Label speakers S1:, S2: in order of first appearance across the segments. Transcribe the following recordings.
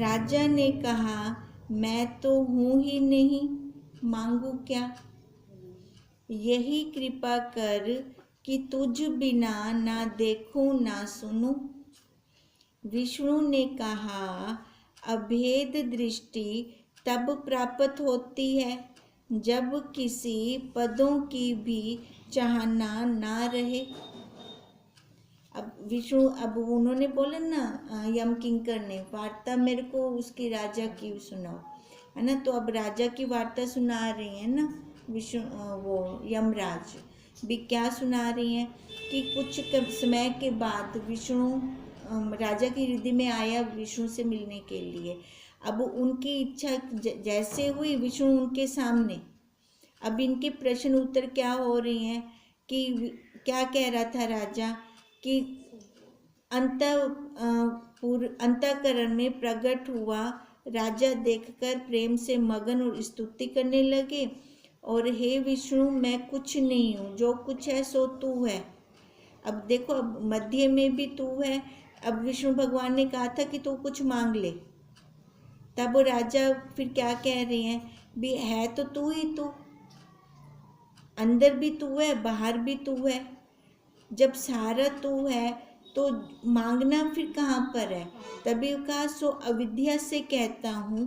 S1: राजा ने कहा, मैं तो हूँ ही नहीं, मांगू क्या। यही कृपा कर कि तुझ बिना ना देखूं ना सुनूं। विष्णु ने कहा, अभेद दृष्टि तब प्राप्त होती है जब किसी पदों की भी चाहना ना रहे। अब विष्णु, अब उन्होंने बोला ना, यम किंकर ने वार्ता मेरे को उसकी राजा की सुनाओ, है ना। तो अब राजा की वार्ता सुना रही है ना विष्णु, वो यमराज भी क्या सुना रही हैं कि कुछ समय के बाद विष्णु राजा की हृदय में आया विष्णु से मिलने के लिए। अब उनकी इच्छा जैसे हुई विष्णु उनके सामने, अब इनके प्रश्न उत्तर क्या हो रहे हैं कि क्या कह रहा था राजा कि अंतःकरण में प्रकट हुआ राजा देखकर प्रेम से मगन और स्तुति करने लगे, और हे विष्णु, मैं कुछ नहीं हूँ, जो कुछ है सो तू है। अब देखो, अब मध्य में भी तू है। अब विष्णु भगवान ने कहा था कि तू कुछ मांग ले, तब राजा फिर क्या कह रहे हैं भी, है तो तू ही तू, अंदर भी तू है बाहर भी तू है। जब सारा तू है तो मांगना फिर कहाँ पर है। तभी कहा, सो अविद्या से कहता हूँ।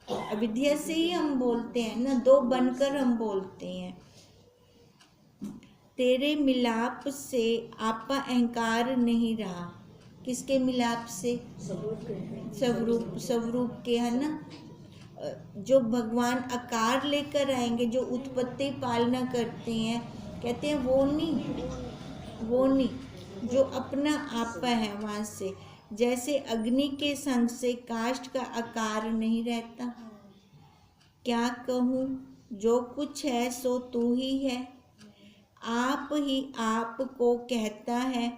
S1: अविद्या से ही हम बोलते हैं ना, दो बनकर हम बोलते हैं। तेरे मिलाप से आपका अहंकार नहीं रहा। किसके मिलाप से? स्वरूप के, है ना। जो भगवान आकार लेकर आएंगे, जो उत्पत्ति पालना करते हैं, कहते हैं वो नहीं, जो अपना आपा है वहाँ से। जैसे अग्नि के संग से काष्ठ का आकार नहीं रहता। क्या कहूँ, जो कुछ है सो तू ही है। आप ही आप को कहता है।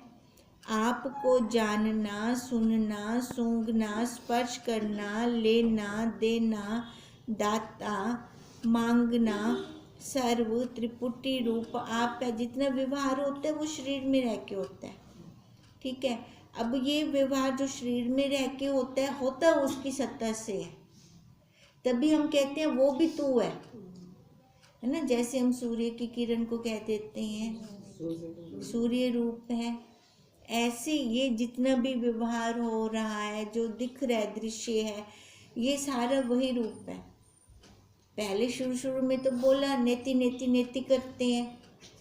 S1: आपको जानना, सुनना, सूंघना, स्पर्श करना, लेना, देना, दाता, मांगना, सर्व त्रिपुटी रूप आप है। जितना व्यवहार होता है वो शरीर में रह के होता है, ठीक है। अब ये व्यवहार जो शरीर में रह के होता है उसकी सत्ता से है, तभी हम कहते हैं वो भी तू है ना। जैसे हम सूर्य की किरण को कह देते हैं सूर्य रूप है, ऐसे ये जितना भी व्यवहार हो रहा है, जो दिख रहा है, दृश्य है, ये सारा वही रूप है। पहले शुरू में तो बोला नेति नेति नेति करते हैं,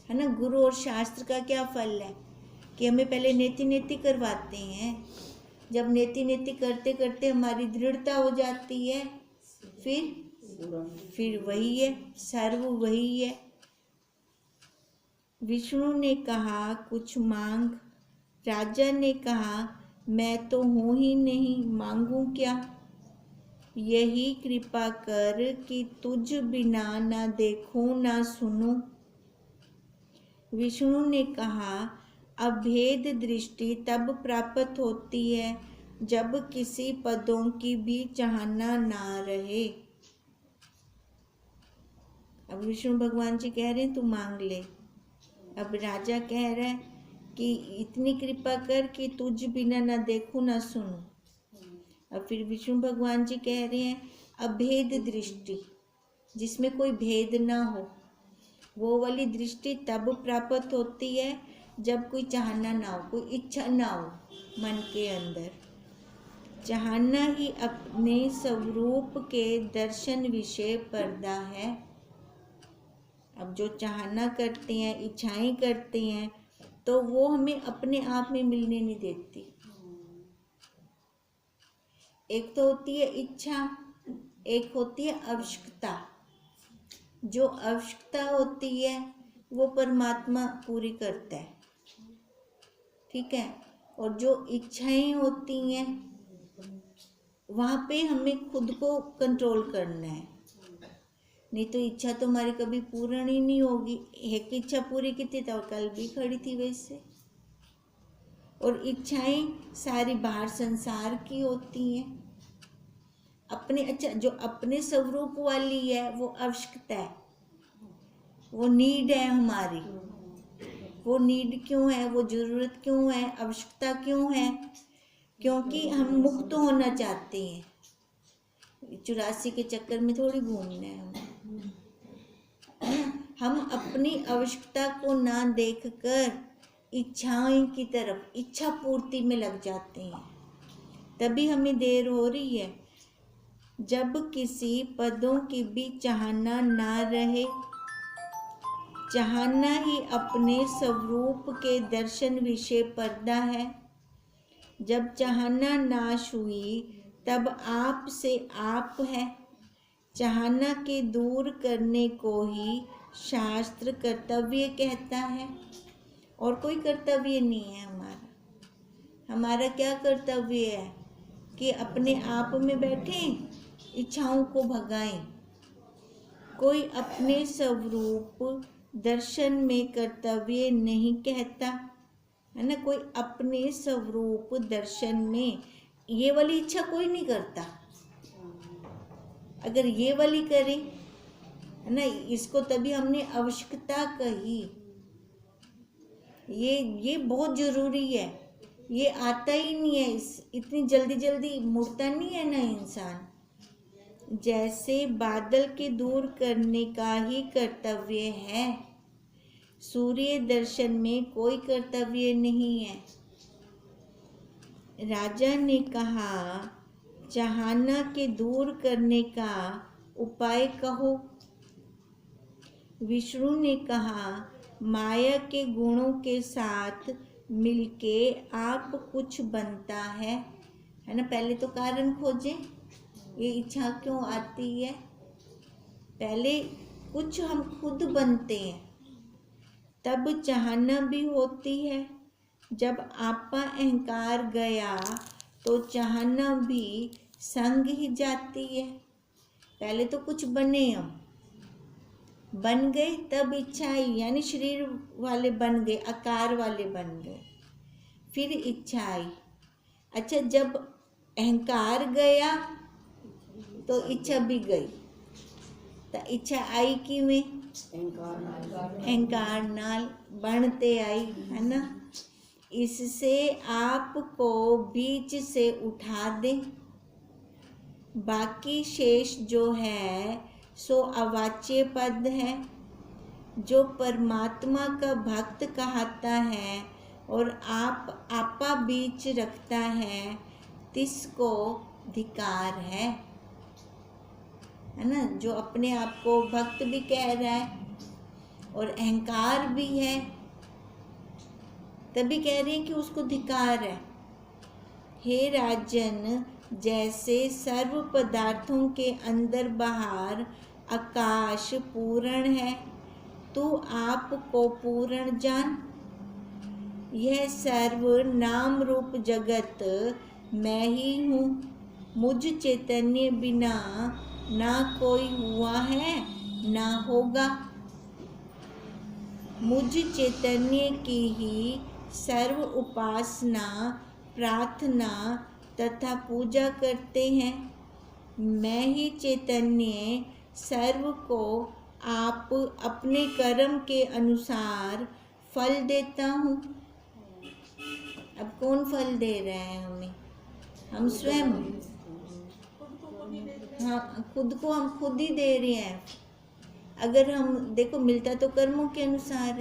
S1: है ना। गुरु और शास्त्र का क्या फल है कि हमें पहले नेति नेति करवाते हैं। जब नेति नेति करते करते हमारी दृढ़ता हो जाती है, फिर वही है, सर्व वही है। विष्णु ने कहा, कुछ मांग। राजा ने कहा, मैं तो हूँ ही नहीं, मांगू क्या। यही कृपा कर कि तुझ बिना ना देखूं ना सुनूं। विष्णु ने कहा, अभेद दृष्टि तब प्राप्त होती है जब किसी पदों की भी चाहना ना रहे। अब विष्णु भगवान जी कह रहे हैं तू मांग ले। अब राजा कह रहा है कि इतनी कृपा कर कि तुझ बिना ना देखूं ना सुनूं। अब फिर विष्णु भगवान जी कह रहे हैं अभेद दृष्टि, जिसमें कोई भेद ना हो, वो वाली दृष्टि तब प्राप्त होती है जब कोई चाहना ना हो, कोई इच्छा ना हो मन के अंदर। चाहना ही अपने स्वरूप के दर्शन विषय पर्दा है। अब जो चाहना करते हैं, इच्छाएं करते हैं, तो वो हमें अपने आप में मिलने नहीं देती। एक तो होती है इच्छा, एक होती है आवश्यकता। जो आवश्यकता होती है वो परमात्मा पूरी करता है, ठीक है। और जो इच्छाएं होती हैं वहाँ पे हमें खुद को कंट्रोल करना है, नहीं तो इच्छा तो हमारी कभी पूर्ण ही नहीं होगी। एक इच्छा पूरी की थी तो कल भी खड़ी थी वैसे। और इच्छाएं सारी बाहर संसार की होती हैं। अपने जो अपने स्वरूप वाली है वो आवश्यकता है, वो नीड है हमारी। वो नीड क्यों है, वो जरूरत क्यों है, आवश्यकता क्यों है? क्योंकि हम मुक्त होना चाहते हैं। 84 के चक्कर में थोड़ी घूमना है हमें। हम अपनी आवश्यकता को ना देखकर इच्छाओं की तरफ, इच्छा पूर्ति में लग जाते हैं, तभी हमें देर हो रही है। जब किसी पदों की भी चाहना ना रहे, चाहना ही अपने स्वरूप के दर्शन विषय पर्दा है। जब चाहना नाश हुई तब आप से आप है। चाहना के दूर करने को ही शास्त्र कर्तव्य कहता है, और कोई कर्तव्य नहीं है हमारा। हमारा क्या कर्तव्य है कि अपने आप में बैठें, इच्छाओं को भगाएं। कोई अपने स्वरूप दर्शन में कर्तव्य नहीं कहता है ना। कोई अपने स्वरूप दर्शन में ये वाली इच्छा कोई नहीं करता। अगर ये वाली करें है ना, इसको तभी हमने आवश्यकता कही। ये बहुत जरूरी है। ये आता ही नहीं है, इतनी जल्दी जल्दी मुड़ता नहीं है ना इंसान। जैसे बादल के दूर करने का ही कर्तव्य है, सूर्य दर्शन में कोई कर्तव्य नहीं है। राजा ने कहा, चाहना के दूर करने का उपाय कहो। विष्णु ने कहा, माया के गुणों के साथ मिलके आप कुछ बनता है ना। पहले तो कारण खोजें, ये इच्छा क्यों आती है। पहले कुछ हम खुद बनते हैं, तब चाहना भी होती है। जब आपका अहंकार गया तो चाहना भी संग ही जाती है। पहले तो कुछ बने, हम बन गए, तब इच्छा आई, यानी शरीर वाले बन गए, आकार वाले बन गए, फिर इच्छा आई। अच्छा, जब अहंकार गया तो इच्छा भी गई। तो इच्छा आई कि में अहंकार नाल बनते आई है ना। इससे आपको बीच से उठा दे। बाकी शेष जो है सो अवाच्य पद है। जो परमात्मा का भक्त कहता है और आपा बीच रखता है, तिसको धिकार है ना। जो अपने आप को भक्त भी कह रहा है और अहंकार भी है, तभी कह रहे हैं कि उसको धिकार है। हे राजन, जैसे सर्व पदार्थों के अंदर बाहर आकाश पूर्ण है, तू आप को पूर्ण जान। यह सर्व नाम रूप जगत मैं ही हूँ। मुझ चैतन्य बिना ना कोई हुआ है ना होगा। मुझ चैतन्य की ही सर्व उपासना, प्रार्थना तथा पूजा करते हैं। मैं ही चैतन्य सर्व को आप अपने कर्म के अनुसार फल देता हूँ। अब कौन फल दे रहा है हमें? हम स्वयं। हाँ, खुद को हम खुद ही दे रहे हैं। अगर हम देखो, मिलता तो कर्मों के अनुसार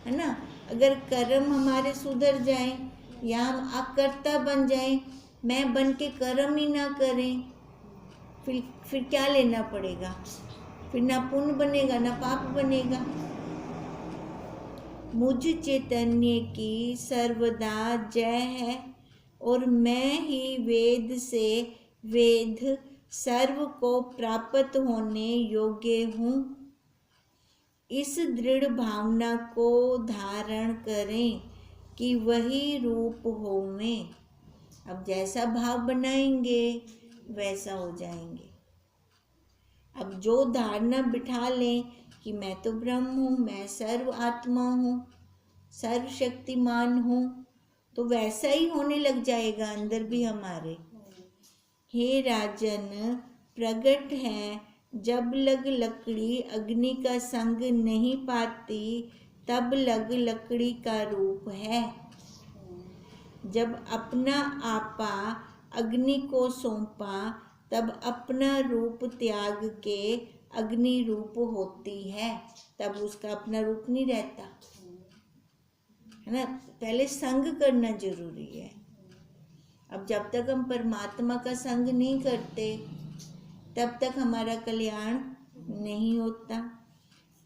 S1: है ना। अगर कर्म हमारे सुधर जाएं या हम अकर्ता बन जाएं, मैं बन के कर्म ही ना करें, फिर क्या लेना पड़ेगा? फिर ना पुण्य बनेगा ना पाप बनेगा। मुझ चैतन्य की सर्वदा जय है और मैं ही वेद से वेद सर्व को प्राप्त होने योग्य हूँ। इस दृढ़ भावना को धारण करें कि वही रूप हो में। अब जैसा भाव बनाएंगे वैसा हो जाएंगे। अब जो धारणा बिठा लें कि मैं तो ब्रह्म हूँ, मैं सर्व आत्मा हूँ, सर्वशक्तिमान हूँ, तो वैसा ही होने लग जाएगा अंदर भी हमारे। हे राजन, प्रगट है जब लग लकड़ी अग्नि का संग नहीं पाती, तब लग लकड़ी का रूप है। जब अपना आपा अग्नि को सौंपा तब अपना रूप त्याग के अग्नि रूप होती है, तब उसका अपना रूप नहीं रहता, है ना। पहले संग करना जरूरी है। अब जब तक हम परमात्मा का संग नहीं करते तब तक हमारा कल्याण नहीं होता।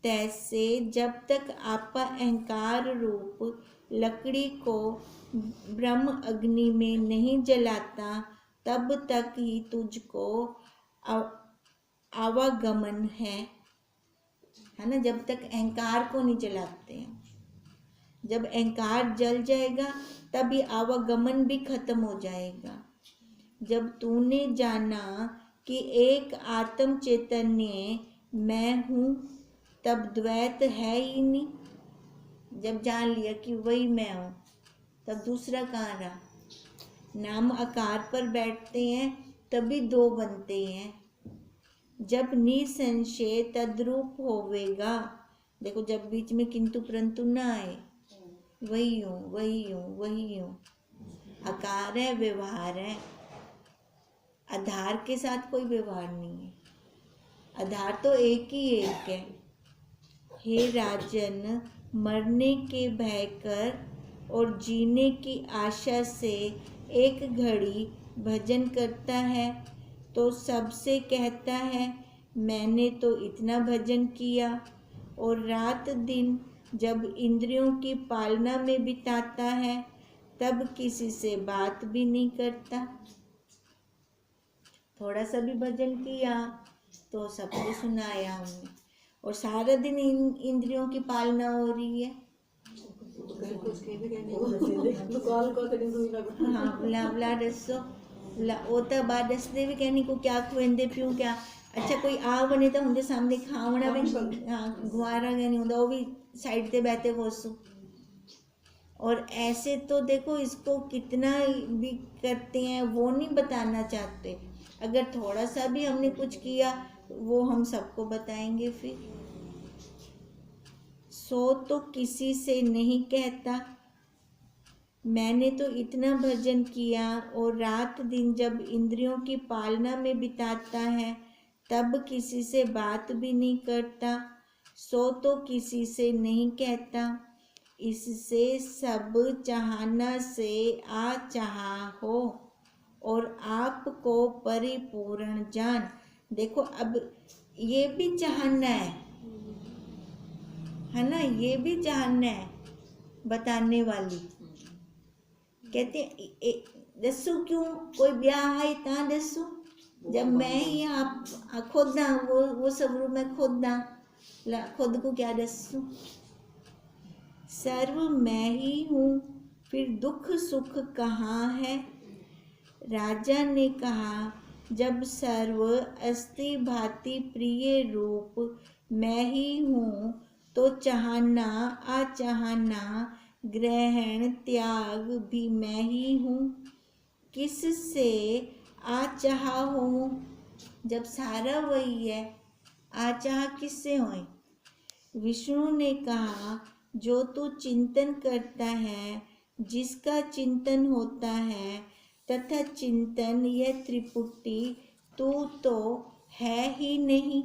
S1: तैसे जब तक आपा अहंकार रूप लकड़ी को ब्रह्म अग्नि में नहीं जलाता तब तक ही तुझको आवागमन है ना। जब तक अहंकार को नहीं जलाते हैं, जब अहंकार जल जाएगा तब ये आवागमन भी खत्म हो जाएगा। जब तूने जाना कि एक आत्म चैतन्य मैं हूँ तब द्वैत है ही नहीं। जब जान लिया कि वही मैं हूँ तब दूसरा कहाँ रहा। नाम आकार पर बैठते हैं तभी दो बनते हैं। जब निसंशय तद्रूप होवेगा, देखो जब बीच में किंतु परंतु ना आए, वही हूँ वही हूँ वही हूँ। आकार है, व्यवहार है, आधार के साथ कोई व्यवहार नहीं है। आधार तो एक ही एक है। हे राजन, मरने के भय कर और जीने की आशा से एक घड़ी भजन करता है तो सबसे कहता है मैंने तो इतना भजन किया, और रात दिन जब इंद्रियों की पालना में बिताता है तब किसी से बात भी नहीं करता। थोड़ा सा भी भजन किया तो सबको सुनाया हमने, और सारा दिन इंद्रियों की पालना हो रही है। हाँ बुला बुला दसो ओता बाद दसदे भी कहनी को क्या खुएंदे पियूं क्या। अच्छा कोई आ बने तो उनके सामने खावना भी गुआरा गया नहीं होता, वो भी साइड पे बैठे घोसो। और ऐसे तो देखो इसको कितना भी करते हैं वो नहीं बताना चाहते। अगर थोड़ा सा भी हमने कुछ किया वो हम सबको बताएंगे। फिर सो तो किसी से नहीं कहता मैंने तो इतना भजन किया, और रात दिन जब इंद्रियों की पालना में बिताता है तब किसी से बात भी नहीं करता। सो तो किसी से नहीं कहता, इससे सब चाहना से आ चाहा हो और आपको परिपूर्ण जान। देखो अब ये भी चाहना है ना, ये भी चाहना है बताने वाली। कहते दसो क्यों कोई ब्याह है ता दसो, जब मैं ही आप खुद ना वो सब रूप में खुद ना खुद को क्या दसो। सर्व मैं ही हूँ फिर दुख सुख कहाँ है। राजा ने कहा जब सर्व अस्ति भांति प्रिय रूप मैं ही हूँ तो चाहना अचाहना ग्रहण त्याग भी मैं ही हूँ। किससे आचाह हो, जब सारा वही है आचाह किससे होए। विष्णु ने कहा जो तू चिंतन करता है, जिसका चिंतन होता है तथा चिंतन यह त्रिपुटी तू तो है ही नहीं,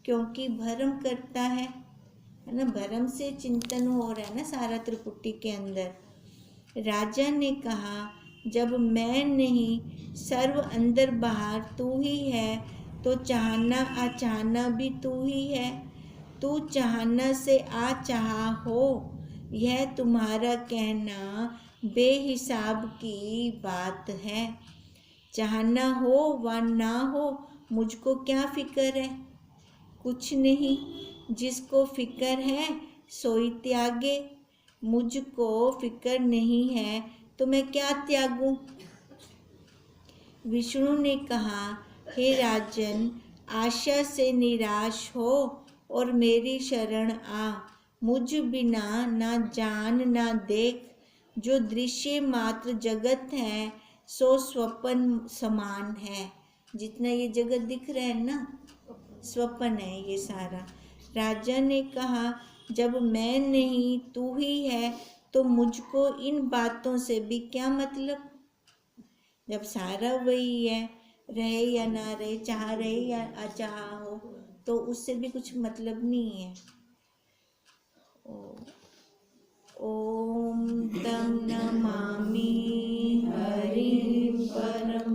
S1: क्योंकि भ्रम करता है ना। भ्रम से चिंतन हो रहा है ना सारा त्रिपुटी के अंदर। राजा ने कहा जब मैं नहीं सर्व अंदर बाहर तू ही है तो चाहना अचाहना भी तू ही है। तू चाहना से आ चाहा हो, यह तुम्हारा कहना बेहिसाब की बात है। चाहना हो व ना हो मुझको क्या फिक्र है, कुछ नहीं। जिसको फिक्र है सोई त्यागे, मुझको फिक्र नहीं है तो मैं क्या त्यागूं। विष्णु ने कहा हे राजन, आशा से निराश हो और मेरी शरण आ। मुझ बिना ना जान ना देख, जो दृश्य मात्र जगत है सो स्वप्न समान है। जितना ये जगत दिख रहा है ना स्वप्न है ये सारा। राजा ने कहा जब मैं नहीं तू ही है तो मुझको इन बातों से भी क्या मतलब, जब सारा वही है, रहे या ना रहे, चाह रहे या अचाह हो, तो उससे भी कुछ मतलब नहीं है। ओम तम नमामि हरि परम